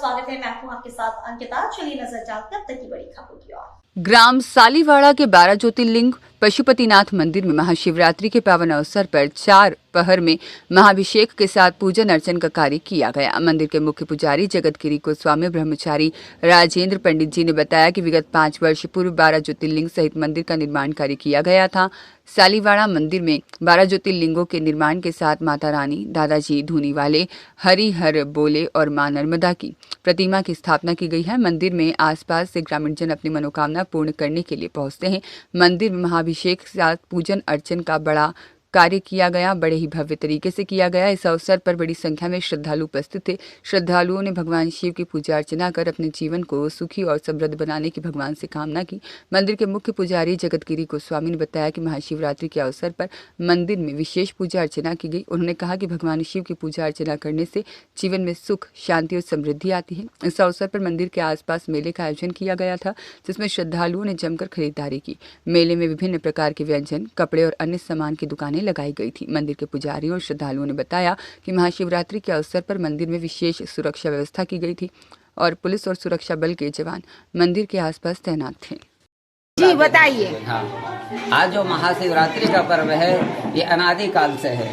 स्वागत है। मैं हूं आपके साथ अंकिता। चलिए नजर डालते हैं अब तक की बड़ी खबरों की ओर। ग्राम सालीवाड़ा के 12 ज्योतिर्लिंग पशुपतिनाथ मंदिर में महाशिवरात्रि के पावन अवसर पर 4 पहर में महाभिषेक के साथ पूजन अर्चन का कार्य किया गया। मंदिर के मुख्य पुजारी जगतगिरी गोस्वामी ब्रह्मचारी राजेंद्र पंडित जी ने बताया कि विगत 5 वर्ष पूर्व 12 ज्योतिर्लिंग सहित मंदिर का निर्माण कार्य किया गया था। सालीवाड़ा मंदिर में 12 ज्योतिर्लिंगों के निर्माण के साथ माता रानी, दादाजी धूनी वाले, हरिहर बोले और मां नर्मदा की प्रतिमा की स्थापना की गई है। मंदिर में आसपास से ग्रामीण जन अपनी मनोकामना पूर्ण करने के लिए पहुंचते हैं। मंदिर में महाभिषेक के साथ पूजन अर्चन का बड़ा कार्य किया गया, बड़े ही भव्य तरीके से किया गया। इस अवसर पर बड़ी संख्या में श्रद्धालु उपस्थित थे। श्रद्धालुओं ने भगवान शिव की पूजा अर्चना कर अपने जीवन को सुखी और समृद्ध बनाने की भगवान से कामना की। मंदिर के मुख्य पुजारी जगतगिरी गोस्वामी ने बताया कि महाशिवरात्रि के अवसर पर मंदिर में विशेष पूजा अर्चना की गई। उन्होंने कहा कि भगवान शिव की पूजा अर्चना करने से जीवन में सुख, शांति और समृद्धि आती है। इस अवसर पर मंदिर के आसपास मेले का आयोजन किया गया था, जिसमें श्रद्धालुओं ने जमकर खरीदारी की। मेले में विभिन्न प्रकार के व्यंजन, कपड़े और अन्य सामान की दुकानें लगाई गई थी। मंदिर के पुजारियों और श्रद्धालुओं ने बताया कि महाशिवरात्रि के अवसर पर मंदिर में विशेष सुरक्षा व्यवस्था की गई थी और पुलिस और सुरक्षा बल के जवान मंदिर के आसपास तैनात थे। जी बताइए। हाँ, आज जो महाशिवरात्रि का पर्व है ये अनादि काल से है,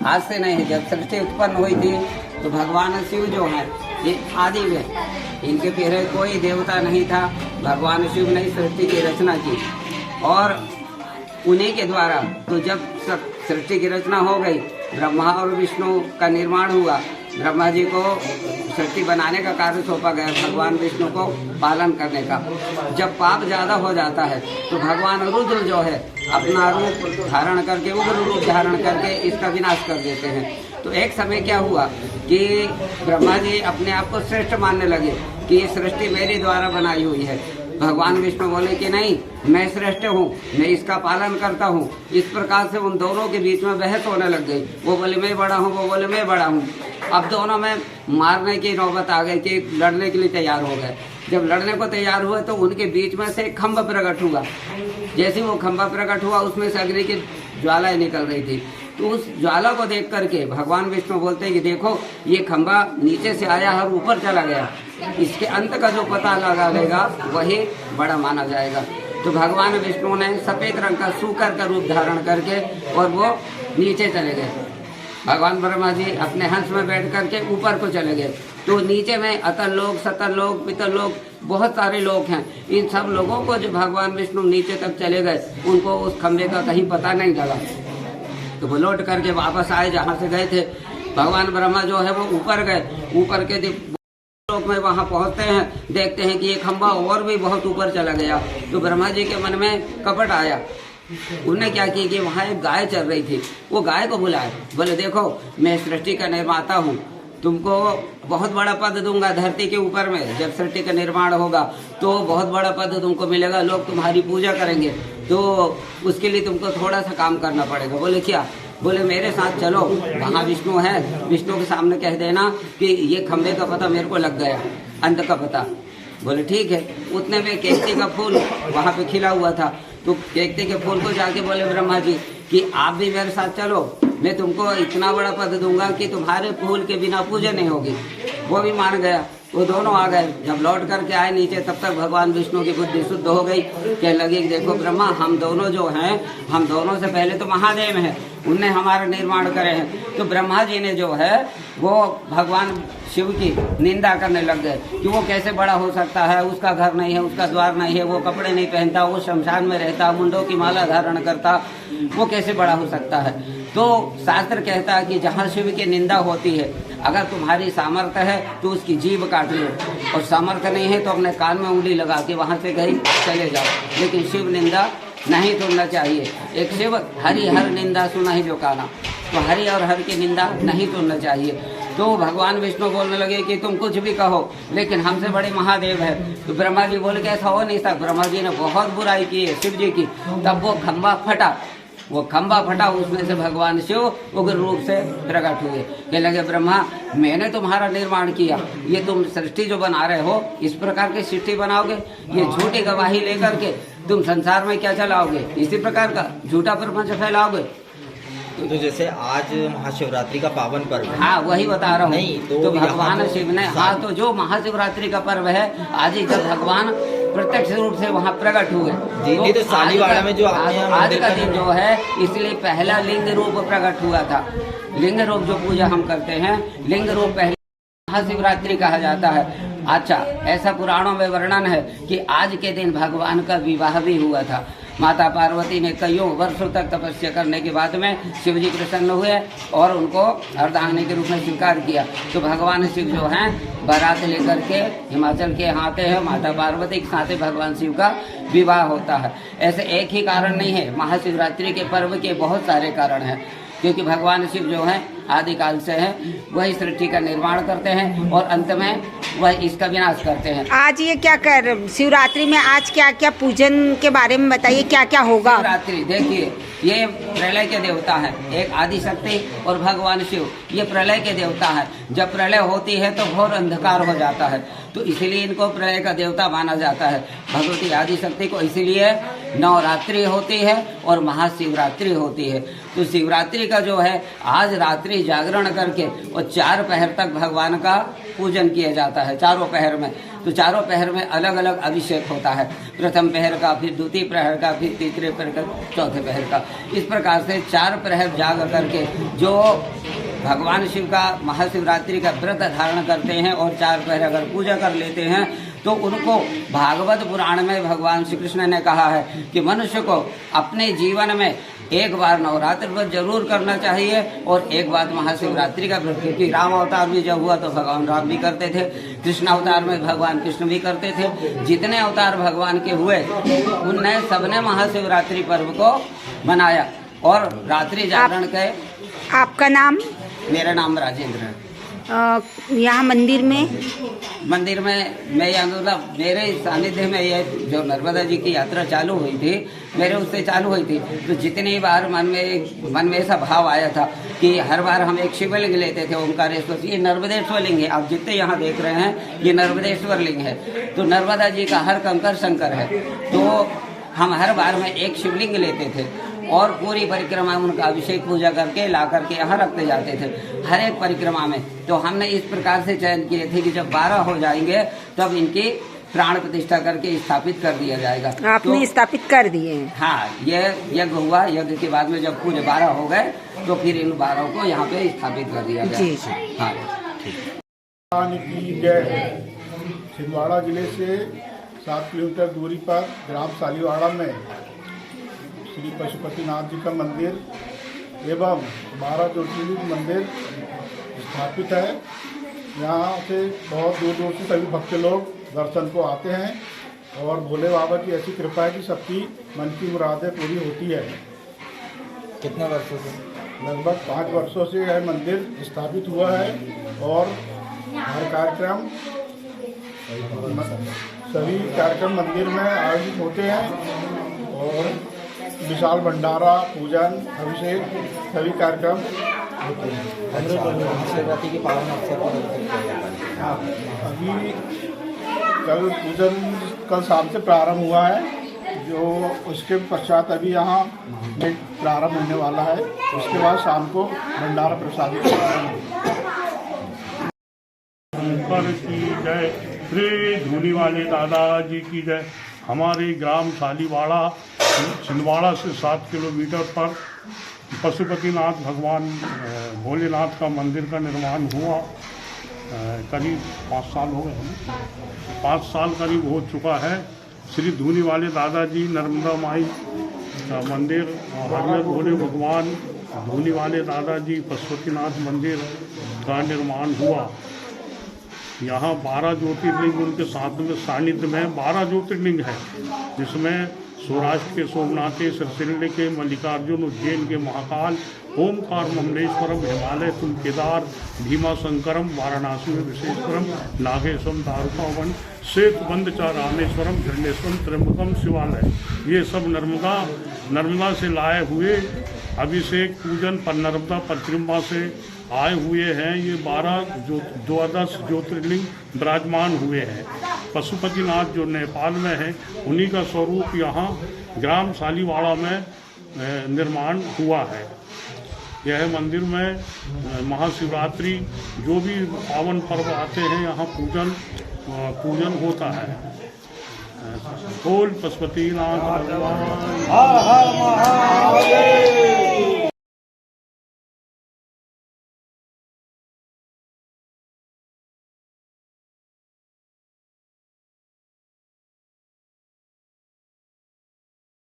आज से नहीं है। जब सृष्टि उत्पन्न हुई थी तो भगवान शिव जो है ये आदि में, इनके पहले कोई देवता नहीं था। भगवान शिव ने सृष्टि की रचना की और उन्हीं के द्वारा तो जब सृष्टि की रचना हो गई, ब्रह्मा और विष्णु का निर्माण हुआ। ब्रह्मा जी को सृष्टि बनाने का कार्य सौंपा गया, भगवान विष्णु को पालन करने का। जब पाप ज्यादा हो जाता है तो भगवान रुद्र जो है अपना रूप धारण करके, उग्र रूप धारण करके इसका विनाश कर देते हैं। तो एक समय क्या हुआ कि ब्रह्मा जी अपने आप को श्रेष्ठ मानने लगे कि ये सृष्टि मेरे द्वारा बनाई हुई है। भगवान विष्णु बोले कि नहीं, मैं श्रेष्ठ हूँ, मैं इसका पालन करता हूँ। इस प्रकार से उन दोनों के बीच में बहस होने लग गई। वो बोले मैं बड़ा हूँ, वो बोले मैं बड़ा हूँ। अब दोनों में मारने की नौबत आ गई कि लड़ने के लिए तैयार हो गए। जब लड़ने को तैयार हुए तो उनके बीच में से एक खंभा प्रकट हुआ। जैसे वो खंभा प्रकट हुआ उसमें से अग्नि की ज्वालाएं निकल रही थी। तो उस ज्वाला को देख करके भगवान विष्णु बोलते हैं कि देखो ये खंभा नीचे से आया और ऊपर चला गया, इसके अंत का जो पता लगा लेगा वही बड़ा माना जाएगा। तो भगवान विष्णु ने सफेद रंग का सूकर का रूप धारण करके और वो नीचे चले गए। भगवान ब्रह्मा जी अपने हंस में बैठ करके ऊपर को चले गए। तो नीचे में अतल लोग, सतल लोग, पितल लोग, बहुत सारे लोग हैं। इन सब लोगों को जो भगवान विष्णु नीचे तक चले गए उनको उस खंभे का कहीं पता नहीं लगा। तो वो लौट करके वापस आए जहाँ से गए थे। भगवान ब्रह्मा जो है वो ऊपर गए। ऊपर के लोग में वहाँ पहुँचते हैं, देखते हैं कि ये खंभा और भी बहुत ऊपर चला गया। तो ब्रह्मा जी के मन में कपट आया। उन्होंने क्या किया कि वहाँ एक गाय चल रही थी, वो गाय को बुलाए, बोले देखो मैं सृष्टि का निर्माता हूँ, तुमको बहुत बड़ा पद दूंगा धरती के ऊपर में। जब सृष्टि का निर्माण होगा तो बहुत बड़ा पद तुमको मिलेगा, लोग तुम्हारी पूजा करेंगे। तो उसके लिए तुमको थोड़ा सा काम करना पड़ेगा। बोले क्या? बोले मेरे साथ चलो, वहाँ विष्णु है, विष्णु के सामने कह देना कि ये खंभे का पता मेरे को लग गया, अंत का पता। बोले ठीक है। उतने में केकती का फूल वहाँ पे खिला हुआ था। तो केकती के फूल को जाके बोले ब्रह्मा जी कि आप भी मेरे साथ चलो, मैं तुमको इतना बड़ा पद दूंगा कि तुम्हारे फूल के बिना पूजा नहीं होगी। वो भी मान गया। वो दोनों आ गए। जब लौट करके आए नीचे तब तक भगवान विष्णु की बुद्धि शुद्ध हो गई। कहने लगे कि देखो ब्रह्मा, हम दोनों जो हैं, हम दोनों से पहले तो महादेव हैं, उनने हमारा निर्माण करे हैं। तो ब्रह्मा जी ने जो है वो भगवान शिव की निंदा करने लग गए कि वो कैसे बड़ा हो सकता है, उसका घर नहीं है, उसका द्वार नहीं है, वो कपड़े नहीं पहनता, वो शमशान में रहता, मुंडों की माला धारण करता, वो कैसे बड़ा हो सकता है। तो शास्त्र कहता है कि जहाँ शिव की निंदा होती है, अगर तुम्हारी सामर्थ्य है तो उसकी जीभ काट लो, और सामर्थ्य नहीं है तो अपने कान में उंगली लगा के वहाँ से कहीं चले जाओ। लेकिन शिव निंदा नहीं सुनना चाहिए। एक शिव हरि हर निंदा सुना ही जो काना, तो हरि और हर की निंदा नहीं सुनना चाहिए। तो भगवान विष्णु बोलने लगे कि तुम कुछ भी कहो, लेकिन हमसे बड़े महादेव है। तो ब्रह्मा जी बोले कि ऐसा हो नहीं सकता। ब्रह्मा जी ने बहुत बुराई की है शिव जी की। तब वो खंभा फटा, वो खंभा फटा, उसमें से भगवान शिव उग्र रूप से प्रकट हुए। कहने लगे ब्रह्मा, मैंने तुम्हारा निर्माण किया, ये तुम सृष्टि जो बना रहे हो, इस प्रकार की सृष्टि बनाओगे? ये झूठी गवाही लेकर के तुम संसार में क्या चलाओगे? इसी प्रकार का झूठा प्रपंच फैलाओगे? तो जैसे आज महाशिवरात्रि का पावन पर्व है। हाँ वही बता रहा हूँ। नहीं, तो यहाँ भगवान तो शिव ने, हाँ तो जो महाशिवरात्रि का पर्व है आज ही जब भगवान प्रत्यक्ष रूप से वहाँ प्रकट हुए, नहीं तो सालीवाड़ा में जो आपने यहाँ आज मंदिर का दिन जो है, इसलिए पहला लिंग रूप प्रकट हुआ था। लिंग रूप जो पूजा हम करते हैं, लिंग रूप पहले महाशिवरात्रि कहा जाता है। अच्छा, ऐसा पुराणों में वर्णन है कि आज के दिन भगवान का विवाह भी हुआ था। माता पार्वती ने कईयों वर्षों तक तपस्या करने के बाद में शिव जी प्रसन्न हुए और उनको अर्धांगिनी के रूप में स्वीकार किया। तो भगवान शिव जो हैं बारात लेकर के हिमाचल के यहाँ आते हैं, माता पार्वती के साथ भगवान शिव का विवाह होता है। ऐसे एक ही कारण नहीं है, महाशिवरात्रि के पर्व के बहुत सारे कारण हैं, क्योंकि भगवान शिव जो हैं आदिकाल से हैं, वही सृष्टि का निर्माण करते हैं और अंत में वह इसका विनाश करते हैं। आज ये क्या कर शिवरात्रि में आज क्या क्या पूजन के बारे में बताइए, क्या क्या होगा? शिवरात्रि देखिए, ये प्रलय के देवता हैं, एक आदि शक्ति और भगवान शिव, ये प्रलय के देवता हैं। जब प्रलय होती है तो घोर अंधकार हो जाता है, तो इसीलिए इनको प्रलय का देवता माना जाता है। भगवती आदि शक्ति को इसीलिए नवरात्रि होती है और महाशिवरात्रि होती है। तो शिवरात्रि का जो है आज रात्रि जागरण करके और 4 पहर तक भगवान का पूजन किया जाता है। चारों पहर में, तो चारों पहर में अलग अलग अभिषेक होता है। प्रथम पहर का, फिर द्वितीय प्रहर का, फिर तीसरे पहर का, चौथे पहर का। इस प्रकार से 4 प्रहर जाग करके जो भगवान शिव का महाशिवरात्रि का व्रत धारण करते हैं और 4 पहर अगर पूजा कर लेते हैं तो उनको भागवत पुराण में भगवान श्री कृष्ण ने कहा है कि मनुष्य को अपने जीवन में एक बार नवरात्र व्रत जरूर करना चाहिए और एक बार महाशिवरात्रि का व्रत, क्योंकि राम अवतार भी जब हुआ तो भगवान राम भी करते थे, कृष्ण अवतार में भगवान कृष्ण भी करते थे। जितने अवतार भगवान के हुए उनने सबने महाशिवरात्रि पर्व को मनाया और रात्रि जागरण के। आपका नाम? मेरा नाम राजेंद्र है। यहाँ मंदिर में मैं मतलब मेरे सानिध्य में ये जो नर्मदा जी की यात्रा चालू हुई थी, मेरे उससे चालू हुई थी, तो जितनी बार मन में ऐसा भाव आया था कि हर बार हम एक शिवलिंग लेते थे, ओंकारेश्वर। ये नर्मदेश्वर लिंग है, आप जितने यहाँ देख रहे हैं ये नर्मदेश्वर लिंग है। तो नर्मदा जी का हर कंकर शंकर है, तो हम हर बार में एक शिवलिंग लेते थे और पूरी परिक्रमा में उनका अभिषेक पूजा करके ला करके यहाँ रखते जाते थे हर एक परिक्रमा में। तो हमने इस प्रकार से चयन किए थे कि जब 12 हो जाएंगे तब इनकी प्राण प्रतिष्ठा करके स्थापित कर दिया जाएगा। आपने स्थापित कर दिए हैं? हाँ, ये यज्ञ हुआ। यज्ञ के बाद में जब पूरे 12 हो गए तो फिर इन 12 को यहाँ पे स्थापित कर दिया गया। जी हाँ, छिंदवाड़ा जिले से 7 किलोमीटर दूरी पर ग्राम सालीवाड़ा में श्री पशुपतिनाथ जी का मंदिर एवं 12 ज्योतिर्लिंग मंदिर स्थापित है। यहाँ से बहुत दूर दूर से सभी भक्त लोग दर्शन को आते हैं और भोले बाबा की ऐसी कृपा है कि सबकी मन की मुरादें पूरी होती है। कितने वर्षों से? लगभग 5 वर्षों से यह मंदिर स्थापित हुआ है और हर कार्यक्रम सभी कार्यक्रम मंदिर में आयोजित होते हैं और विशाल भंडारा, पूजन, अभिषेक सभी कार्यक्रम होते हैं। महाशिवरात्रि के पावन अवसर पर हाँ, अभी कल पूजन कल शाम से प्रारंभ हुआ है, जो उसके पश्चात अभी यहाँ प्रारंभ होने वाला है। उसके बाद शाम को भंडारा प्रसाद की जय, श्री धूनी वाले दादाजी की जय। हमारे ग्राम सालीवाड़ा छिंदवाड़ा से 7 किलोमीटर पर पशुपतिनाथ भगवान भोलेनाथ का मंदिर का निर्माण हुआ। करीब 5 साल हो गए, 5 साल करीब हो चुका है। श्री धूनी वाले दादाजी नर्मदा माई का मंदिर, हरिहर भोले भगवान धूनी वाले दादाजी पशुपतिनाथ मंदिर का निर्माण हुआ। यहाँ 12 ज्योतिर्लिंग उनके साथ में सानिध्य में 12 ज्योतिर्लिंग है, जिसमें सौराष्ट्र के सोमनाथेश्वर, शिरडी के मल्लिकार्जुन, उज्जैन के महाकाल, ओमकार ममलेश्वरम, हिमालय तुम केदार, भीमा शंकरम, वाराणसी में विशेश्वरम, नागेश्वरम, दारुकावन, श्वेतबंध च रामेश्वरम, हिरण्येश्वरम, त्र्यंबकम शिवालय। ये सब नर्मदा से लाए हुए अभिषेक पूजन पर नर्मदा परिक्रमा से आए हुए हैं। ये 12 ज्योतिर्लिंग विराजमान हुए हैं। पशुपतिनाथ जो नेपाल में है, उन्हीं का स्वरूप यहाँ ग्राम सालीवाड़ा में निर्माण हुआ है। यह मंदिर में महाशिवरात्रि जो भी पावन पर्व आते हैं यहाँ पूजन होता है। बोल पशुपतिनाथ भगवान।